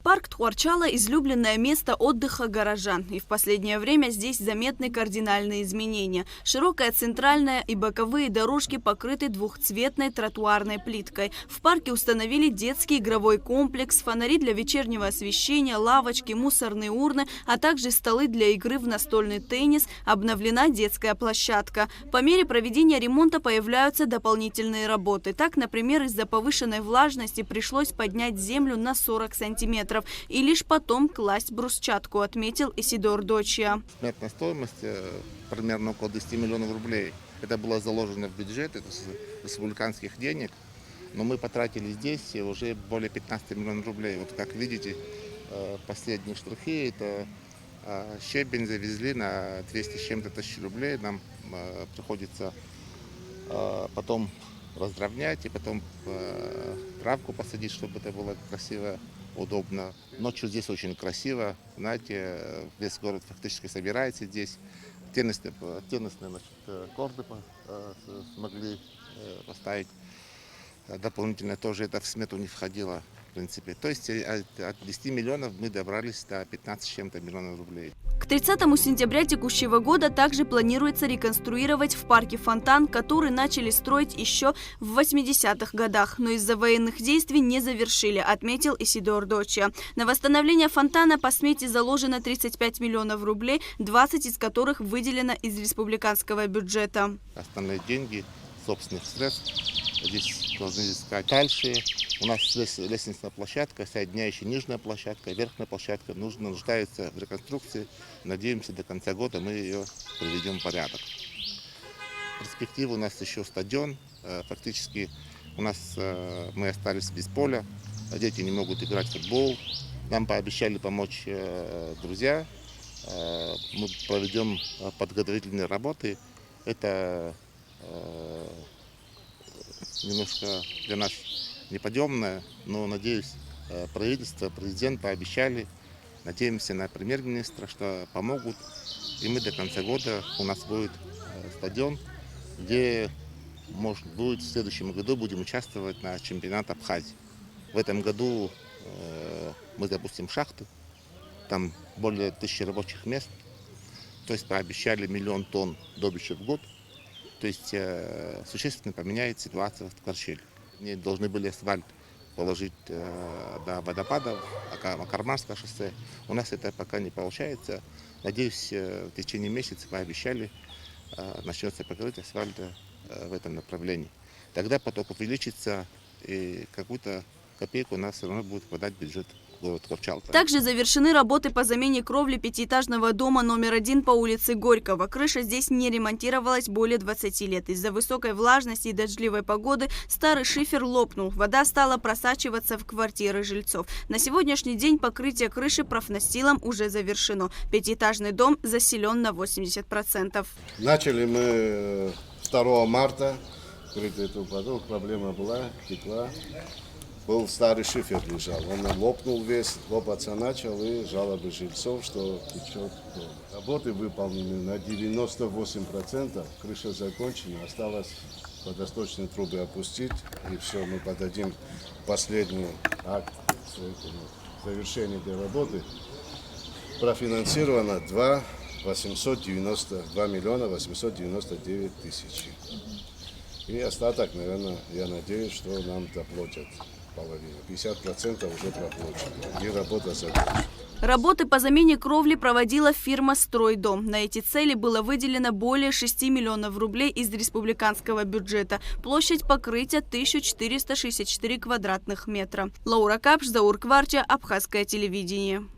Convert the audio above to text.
Парк Тхуарчала – излюбленное место отдыха горожан. И в последнее время здесь заметны кардинальные изменения. Широкая центральная и боковые дорожки покрыты двухцветной тротуарной плиткой. В парке установили детский игровой комплекс, фонари для вечернего освещения, лавочки, мусорные урны, а также столы для игры в настольный теннис. Обновлена детская площадка. По мере проведения ремонта появляются дополнительные работы. Так, например, из-за повышенной влажности пришлось поднять землю на 40 сантиметров. И лишь потом класть брусчатку, отметил Исидор Дочья. Сметная стоимость примерно около 10 миллионов рублей. Это было заложено в бюджет, это с республиканских денег. Но мы потратили здесь уже более 15 миллионов рублей. Вот как видите, последние штрихи, это щебень завезли на 200 с чем-то тысяч рублей. Нам приходится потом разровнять и потом травку посадить, чтобы это было красиво, удобно. Ночью здесь очень красиво, знаете, весь город фактически собирается здесь. Теннисные корты смогли поставить. Дополнительно тоже это в смету не входило, в принципе. То есть от 10 миллионов мы добрались до 15 с чем-то миллионов рублей. К 30 сентября текущего года также планируется реконструировать в парке фонтан, который начали строить еще в 80-х годах, но из-за военных действий не завершили, отметил Исидор Дочья. На восстановление фонтана по смете заложено 35 миллионов рублей, 20 из которых выделено из республиканского бюджета. Остальные деньги собственных средств здесь должны искать. Дальше у нас лестничная площадка, соединяющая нижняя площадка, верхняя площадка нуждается в реконструкции. Надеемся, до конца года мы ее приведем в порядок. В перспективе у нас еще стадион. Фактически мы остались без поля, дети не могут играть в футбол. Нам пообещали помочь друзья. Мы проведем подготовительные работы. Это немножко для нас неподъемное, но, надеюсь, правительство, президент пообещали. Надеемся на премьер-министра, что помогут. И мы до конца года у нас будет стадион, где, может быть, в следующем году будем участвовать на чемпионате Абхазии. В этом году мы запустим шахты, там более 1000 рабочих мест. То есть пообещали 1 000 000 тонн добычи в год. То есть существенно поменяет ситуацию в Тхуарчале. Они должны были асфальт положить до водопадов, Акарманское шоссе. У нас это пока не получается. Надеюсь, в течение месяца пообещали, начнется покрытие асфальта в этом направлении. Тогда поток увеличится, и какую-то копейку у нас все равно будет подать бюджет. Также завершены работы по замене кровли пятиэтажного дома номер 1 по улице Горького. Крыша здесь не ремонтировалась более 20 лет. Из-за высокой влажности и дождливой погоды старый шифер лопнул. Вода стала просачиваться в квартиры жильцов. На сегодняшний день покрытие крыши профнастилом уже завершено. Пятиэтажный дом заселен на 80%. Начали мы 2 марта. Эту воду, проблема была, текла. Был старый шифер лежал, он лопнул весь, лопаться начал, и жалобы жильцов, что течет. Работы выполнены на 98%, крыша закончена, осталось водосточные трубы опустить, и все, мы подадим последний акт завершения этой работы. Профинансировано 2 миллиона 899 тысяч. И остаток, наверное, я надеюсь, что нам доплатят. Половина. 50% уже проплачено. И работа закончена. Работы по замене кровли проводила фирма «Стройдом». На эти цели было выделено более 6 миллионов рублей из республиканского бюджета. Площадь покрытия 1464 квадратных метра. Лаура Капш, Заур Кварча, Абхазское телевидение.